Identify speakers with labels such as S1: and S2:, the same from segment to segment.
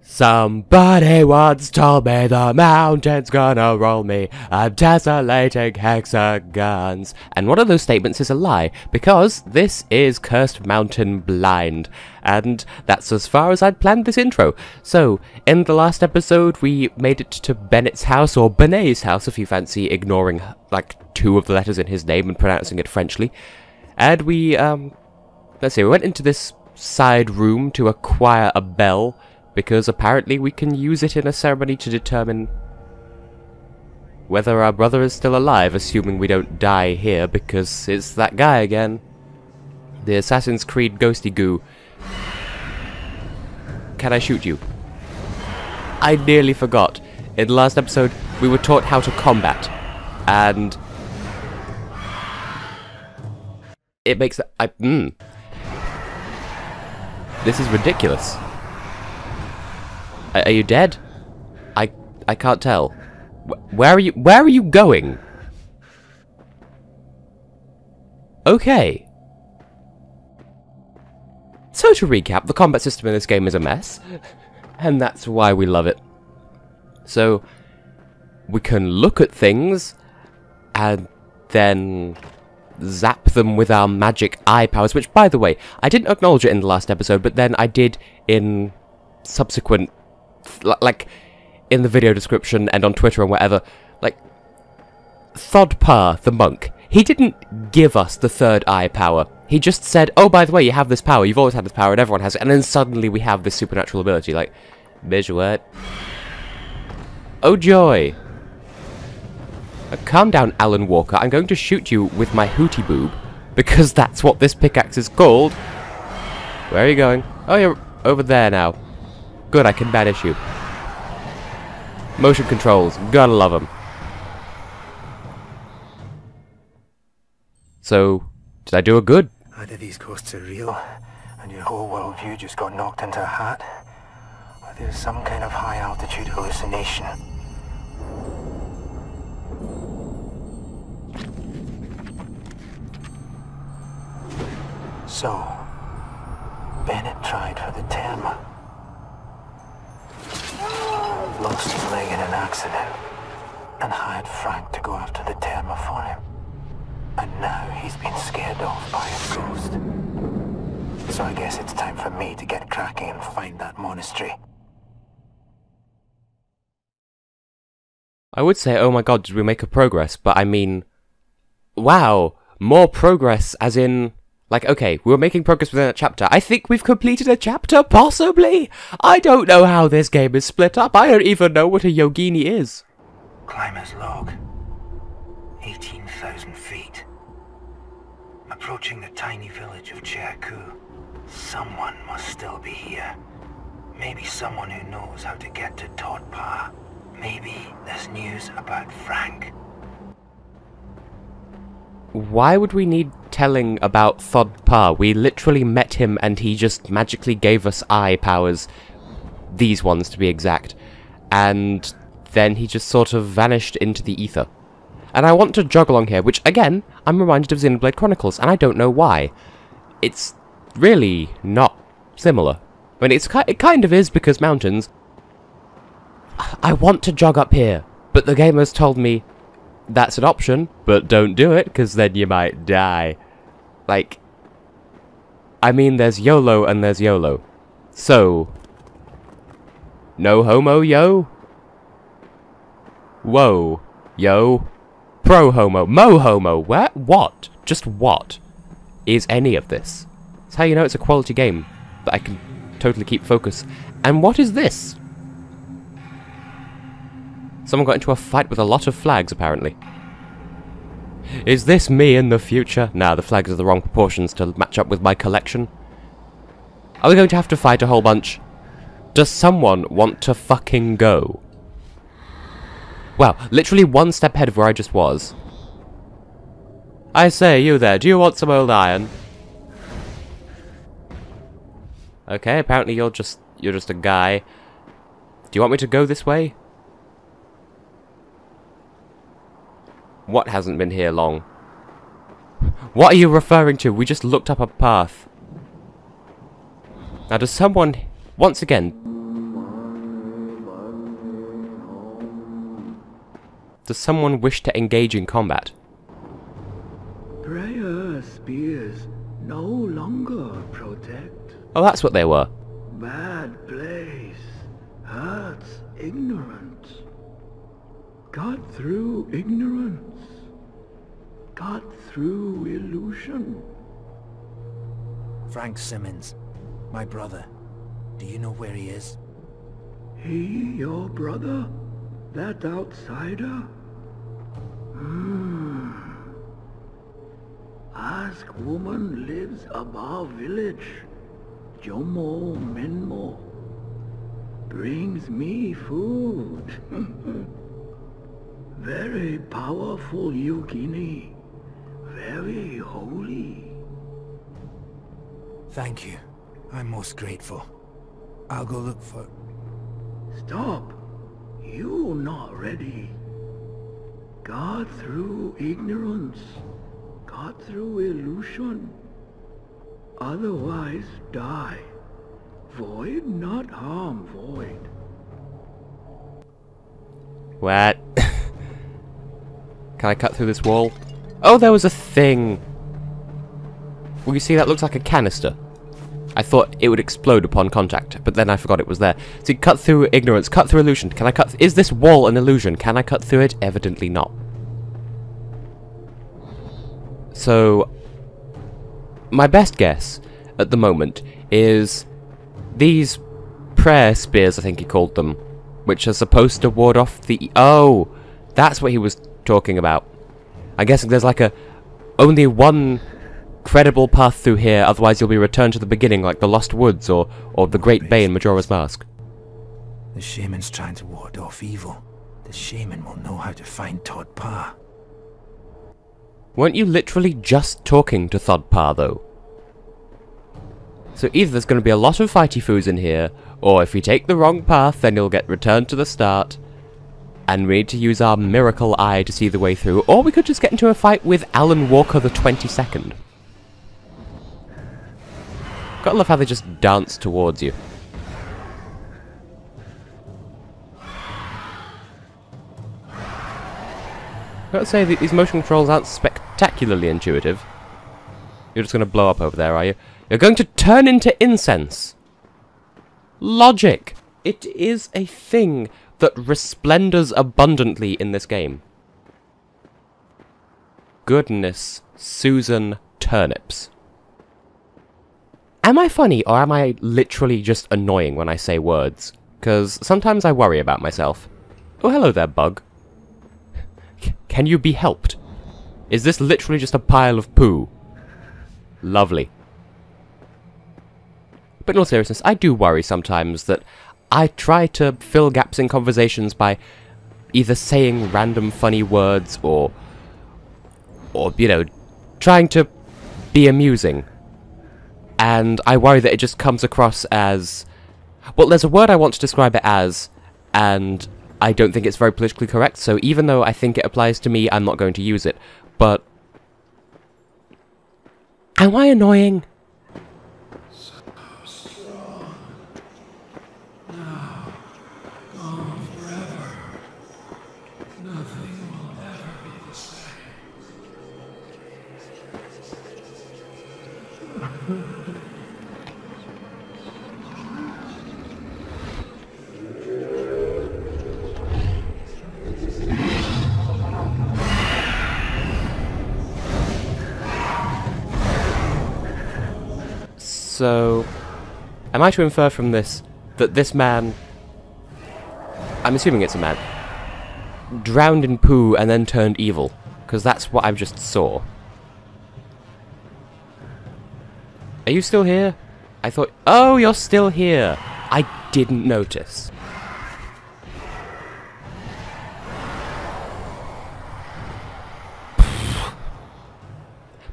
S1: Somebody once told me the mountain's gonna roll me. I'm tessellating hexagons. And one of those statements is a lie, because this is Cursed Mountain Blind. And that's as far as I'd planned this intro. So, in the last episode, we made it to Bennett's house, or Bennett's house if you fancy ignoring, like, 2 of the letters in his name and pronouncing it Frenchly. And we, let's see, we went into this side room to acquire a bell, because apparently we can use it in a ceremony to determine whether our brother is still alive, assuming we don't die here, because it's that guy again. The Assassin's Creed ghosty goo. Can I shoot you? I nearly forgot. In the last episode, we were taught how to combat, and it makes This is ridiculous. Are you dead? I can't tell. Where are you going? Okay. So to recap, the combat system in this game is a mess, and that's why we love it. So we can look at things and then zap them with our magic eye powers, which, by the way, I didn't acknowledge it in the last episode, but then I did in subsequent, like, in the video description and on Twitter and whatever. Like, Thod-Pa, the monk, he didn't give us the third eye power. He just said, oh, by the way, you have this power, you've always had this power, and everyone has it, and then suddenly we have this supernatural ability, like, bitch, what? Oh, joy! Calm down, Alan Walker, I'm going to shoot you with my hootie boob, because that's what this pickaxe is called. Where are you going? Oh, you're over there now. Good, I can banish you. Motion controls, gotta love them. So, did I do a good?
S2: Either these ghosts are real, and your whole worldview just got knocked into a hat, or there's some kind of high-altitude hallucination. So, Bennett tried for the Terma. Lost his leg in an accident, and hired Frank to go after the Terma for him. And now he's been scared off by a ghost. So I guess it's time for me to get cracking and find that monastery.
S1: I would say, oh my god, did we make a progress? But I mean, wow, more progress as in, like, okay, we were making progress within a chapter. I think we've completed a chapter, possibly? I don't know how this game is split up. I don't even know what a yogini is.
S2: Climber's log. 18,000 feet. Approaching the tiny village of Cherku. Someone must still be here. Maybe someone who knows how to get to Thod-Pa. Maybe there's news about Frank.
S1: Why would we need telling about Thod-Pa? We literally met him and he just magically gave us eye powers. These ones, to be exact. And then he just sort of vanished into the ether. And I want to jog along here, which, again, I'm reminded of Xenoblade Chronicles, and I don't know why. It's really not similar. I mean, it kind of is, because mountains. I want to jog up here, but the game has told me that's an option, but don't do it, because then you might die. Like, I mean, there's YOLO and there's YOLO. So, no homo, yo? Whoa, yo. Pro homo, mo homo, where? What? Just what is any of this? That's how you know it's a quality game, that I can totally keep focus. And what is this? Someone got into a fight with a lot of flags, apparently. Is this me in the future? Nah, the flags are the wrong proportions to match up with my collection. Are we going to have to fight a whole bunch? Does someone want to fucking go? Wow, literally one step ahead of where I just was. I say, you there, do you want some old iron? Okay, apparently you're just a guy. Do you want me to go this way? What hasn't been here long? What are you referring to? We just looked up a path. Now does someone, once again, Does someone wish to engage in combat?
S3: Prayer spears no longer protect.
S1: Oh, that's what they were.
S3: Bad place hurts ignorance. Cut through ignorance. Cut through illusion.
S2: Frank Simmons, my brother. Do you know where he is?
S3: He, your brother? That outsider? Ask woman lives above village. Jomo Menmo. Brings me food. Very powerful Yukini. Very holy.
S2: Thank you. I'm most grateful. I'll go look for...
S3: Stop. You not ready. God through ignorance. God through illusion. Otherwise die. Void not harm void.
S1: What? Can I cut through this wall? Oh, there was a thing! Well, you see, that looks like a canister. I thought it would explode upon contact, but then I forgot it was there. So you cut through ignorance, cut through illusion. Can I cut... Is this wall an illusion? Can I cut through it? Evidently not. So, my best guess at the moment is these prayer spears, I think he called them, which are supposed to ward off the... Oh! That's what he was talking about. I guess there's like a... Only one credible path through here, otherwise you'll be returned to the beginning like the Lost Woods or the Great Bay in Majora's Mask.
S2: The shaman's trying to ward off evil. The shaman will know how to find Thod-Pa.
S1: Weren't you literally just talking to Thod-Pa, though? So either there's going to be a lot of fighty foos in here, or if we take the wrong path, then you'll get returned to the start, and we need to use our miracle eye to see the way through, or we could just get into a fight with Alan Walker the 22nd. Gotta love how they just dance towards you. Gotta say, these motion controls aren't spectacularly intuitive. You're just gonna blow up over there, are you? You're going to turn into incense! Logic! It is a thing that resplendors abundantly in this game. Goodness, Susan Turnips. Am I funny, or am I literally just annoying when I say words? Because sometimes I worry about myself. Oh, hello there, bug. Can you be helped? Is this literally just a pile of poo? Lovely. But in all seriousness, I do worry sometimes that I try to fill gaps in conversations by either saying random funny words or you know, trying to be amusing. And I worry that it just comes across as... Well, there's a word I want to describe it as, and I don't think it's very politically correct, so even though I think it applies to me, I'm not going to use it. But... Am I annoying? So, am I to infer from this that this man, I'm assuming it's a man, drowned in poo and then turned evil? Because that's what I just saw. Are you still here? I thought... Oh, you're still here! I didn't notice.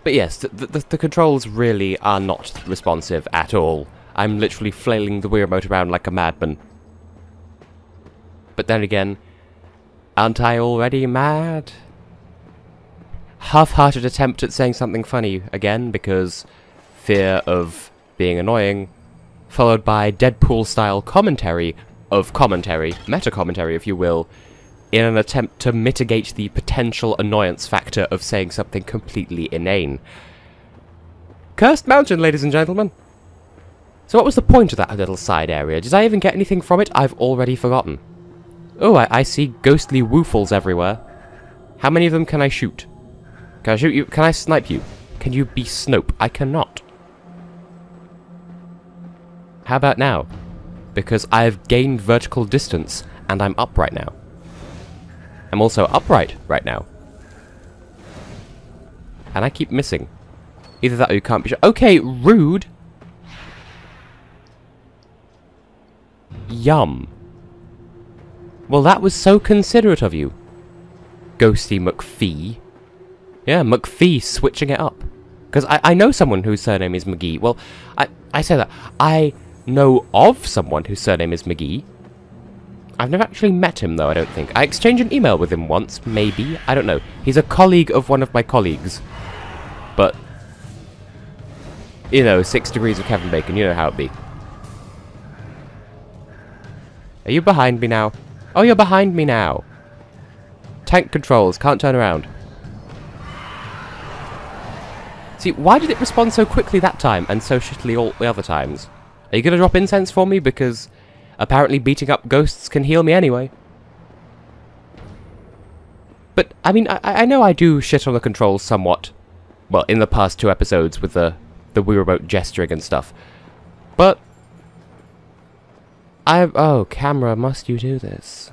S1: But yes, the controls really are not responsive at all. I'm literally flailing the Wii remote around like a madman. But then again, aren't I already mad? Half-hearted attempt at saying something funny again, because fear of being annoying, followed by Deadpool-style commentary of commentary, meta-commentary if you will, in an attempt to mitigate the potential annoyance factor of saying something completely inane. Cursed Mountain, ladies and gentlemen! So what was the point of that little side area? Did I even get anything from it? I've already forgotten. Oh, I see ghostly woofles everywhere. How many of them can I shoot? Can I shoot you? Can I snipe you? Can you be Snope? I cannot. How about now? Because I've gained vertical distance, and I'm upright now. I'm also upright right now. And I keep missing. Either that or you can't be sure. Okay, rude! Yum. Well, that was so considerate of you. Ghosty McPhee. Yeah, McPhee switching it up. Because I know someone whose surname is McGee. Well, I say that. I know of someone whose surname is McGee. I've never actually met him, though, I don't think. I exchanged an email with him once, maybe. I don't know. He's a colleague of one of my colleagues. But, you know, 6 degrees of Kevin Bacon, you know how it be. Are you behind me now? Oh, you're behind me now. Tank controls, can't turn around. See, why did it respond so quickly that time, and so shittily all the other times? Are you gonna drop incense for me? Because apparently beating up ghosts can heal me anyway. But, I mean, I know I do shit on the controls somewhat. Well, in the past 2 episodes with the Wii Remote gesturing and stuff. But oh, camera, must you do this?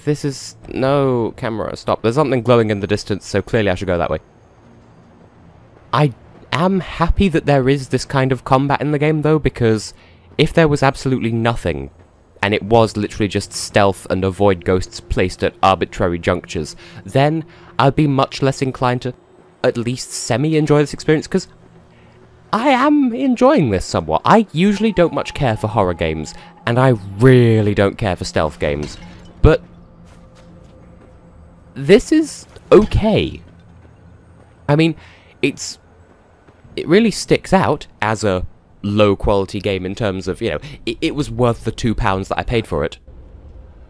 S1: This is... No, camera, stop. There's something glowing in the distance, so clearly I should go that way. I am happy that there is this kind of combat in the game, though, because if there was absolutely nothing, and it was literally just stealth and avoid ghosts placed at arbitrary junctures, then I'd be much less inclined to at least semi-enjoy this experience, because I am enjoying this somewhat. I usually don't much care for horror games, and I really don't care for stealth games, but this is okay. I mean, it really sticks out as a low-quality game in terms of, you know, it was worth the £2 that I paid for it.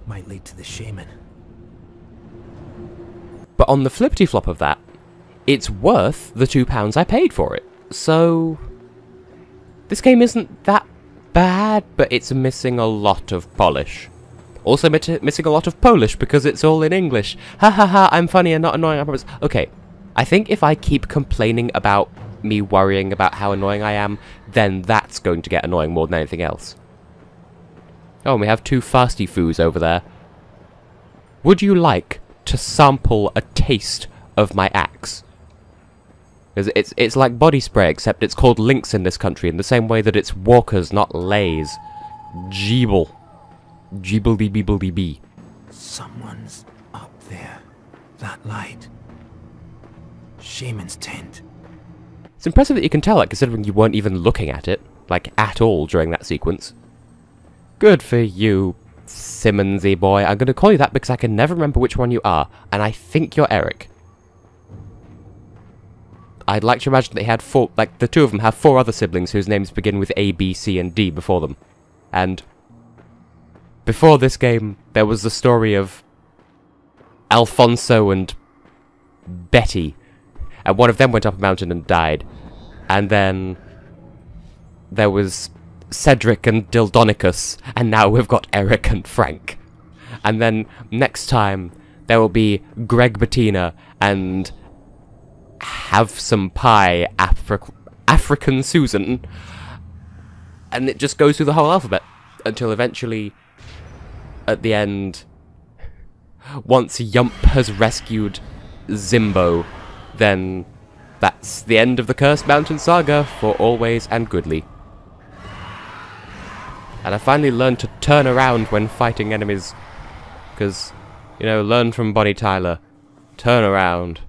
S2: Might lead to the shaman.
S1: But on the flippity-flop of that, it's worth the £2 I paid for it. So, this game isn't that bad, but it's missing a lot of polish. Also missing a lot of Polish, because it's all in English. Ha ha ha, I'm funny and not annoying, I promise. Okay, I think if I keep complaining about me worrying about how annoying I am, then that's going to get annoying more than anything else. Oh, and we have 2 fasty foos over there. Would you like to sample a taste of my axe? Because it's like body spray, except it's called Lynx in this country, in the same way that it's Walkers, not Lays. Jeeble. Jeeble-dee-beeble-dee-bee.
S2: Someone's up there. That light. Shaman's tent.
S1: It's impressive that you can tell that, considering you weren't even looking at it, like, at all during that sequence. Good for you, Simmonsy boy. I'm going to call you that because I can never remember which one you are, and I think you're Eric. I'd like to imagine they had 4, like, the 2 of them have 4 other siblings whose names begin with A, B, C, and D before them. And before this game, there was the story of Alfonso and Betty, and one of them went up a mountain and died. And then there was Cedric and Dildonicus, and now we've got Eric and Frank. And then next time, there will be Greg Bettina and Have Some Pie African Susan. And it just goes through the whole alphabet, until eventually, at the end, once Yump has rescued Zimbo, then that's the end of the Cursed Mountain saga for always and goodly. And I finally learned to turn around when fighting enemies, because, you know, learn from Bonnie Tyler. Turn around.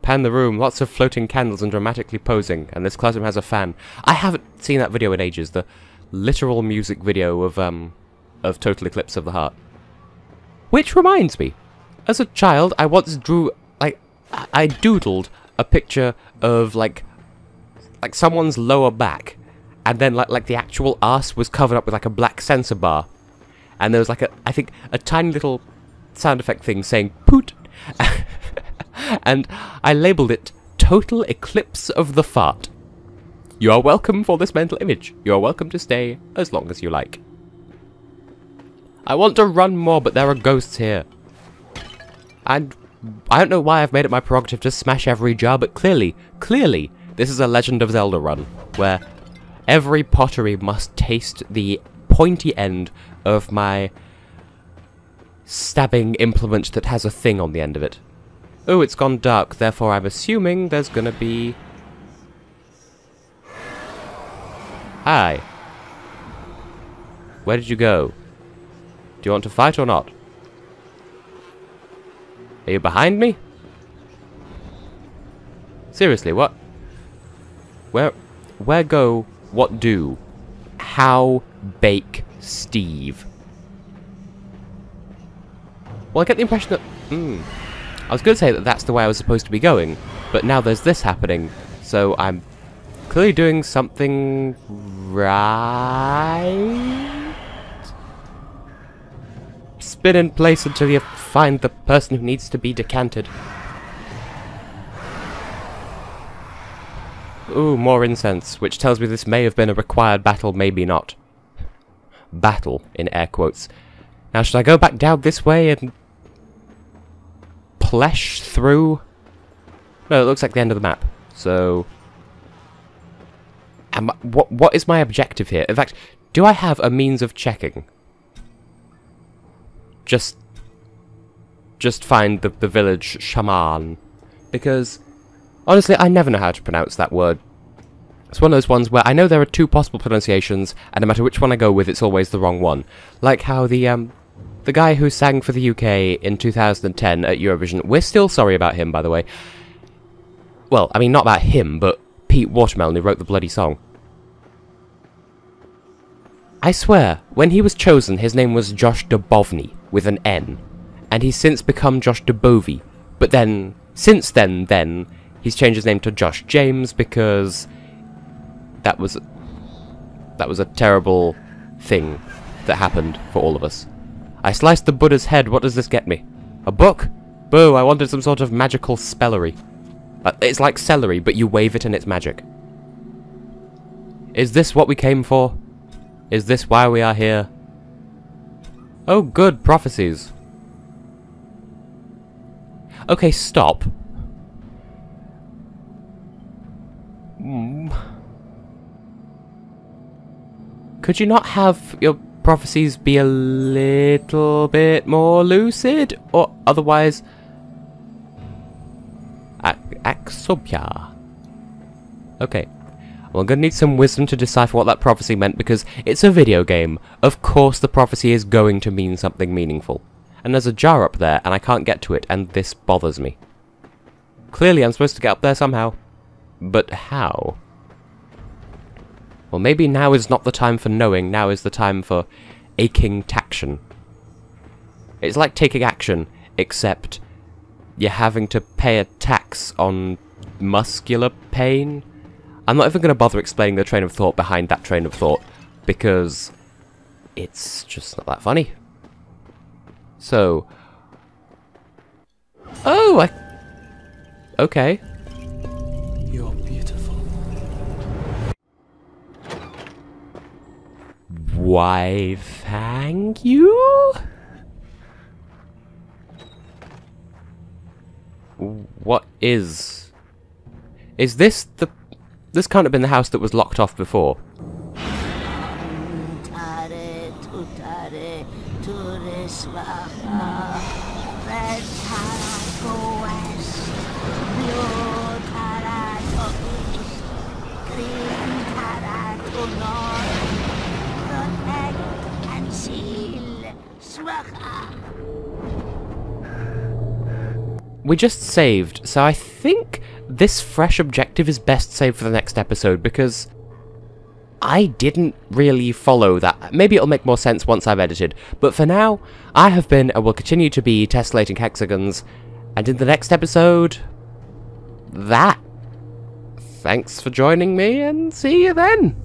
S1: Pan the room, lots of floating candles and dramatically posing, and this classroom has a fan. I haven't seen that video in ages, the literal music video of Total Eclipse of the Heart. Which reminds me, as a child, I once drew, like, I doodled a picture of, like someone's lower back, and then, like the actual arse was covered up with, like, a black sensor bar. and there was like I think a tiny little sound effect thing saying poot, and I labelled it Total Eclipse of the Fart. You are welcome for this mental image. You are welcome to stay as long as you like. I want to run more, but there are ghosts here. And I don't know why I've made it my prerogative to smash every jar, but clearly, this is a Legend of Zelda run, where every pottery must taste the pointy end of my stabbing implement that has a thing on the end of it. Oh, it's gone dark, therefore I'm assuming there's gonna be... Hi. Where did you go? Do you want to fight or not? Are you behind me? Seriously, what? Where go? What do? How bake Steve? Well, I get the impression that... I was going to say that that's the way I was supposed to be going, but now there's this happening, so I'm clearly doing something right. Spin in place until you find the person who needs to be decanted. Ooh, more incense, which tells me this may have been a required battle, maybe not. Battle, in air quotes. Now, should I go back down this way and... plesh through? No, it looks like the end of the map, so... What is my objective here? In fact, do I have a means of checking? Just find the village shaman. Because, honestly, I never know how to pronounce that word. It's one of those ones where I know there are two possible pronunciations, and no matter which one I go with, it's always the wrong one. Like how the guy who sang for the UK in 2010 at Eurovision, we're still sorry about him, by the way. Well, I mean, not about him, but Pete Watermelon, who wrote the bloody song. I swear, when he was chosen, his name was Josh Dubovny, with an N. And he's since become Josh Dubovy. But then, since then, he's changed his name to Josh James, because... That was a terrible thing that happened for all of us. I sliced the Buddha's head. What does this get me? A book? Boo, I wanted some sort of magical spellery. It's like celery, but you wave it and it's magic. Is this what we came for? Is this why we are here? Oh, good, prophecies. Okay, stop. Could you not have your prophecies be a little bit more lucid? Or otherwise... Axobia. Okay. Well, I'm gonna need some wisdom to decipher what that prophecy meant, because it's a video game. Of course the prophecy is going to mean something meaningful. And there's a jar up there, and I can't get to it, and this bothers me. Clearly I'm supposed to get up there somehow. But how? Well, maybe now is not the time for knowing, now is the time for aching taction. It's like taking action, except you're having to pay a tax on muscular pain. I'm not even going to bother explaining the train of thought behind that train of thought, because it's just not that funny. So... Oh, okay.
S2: You're beautiful.
S1: Why, thank you? What is... Is this the... This can't have been the house that was locked off before. We just saved, so I think this fresh objective is best saved for the next episode, because I didn't really follow that. Maybe it'll make more sense once I've edited, but for now, I have been and will continue to be Tessellating Hexagons, and in the next episode, that. Thanks for joining me, and see you then!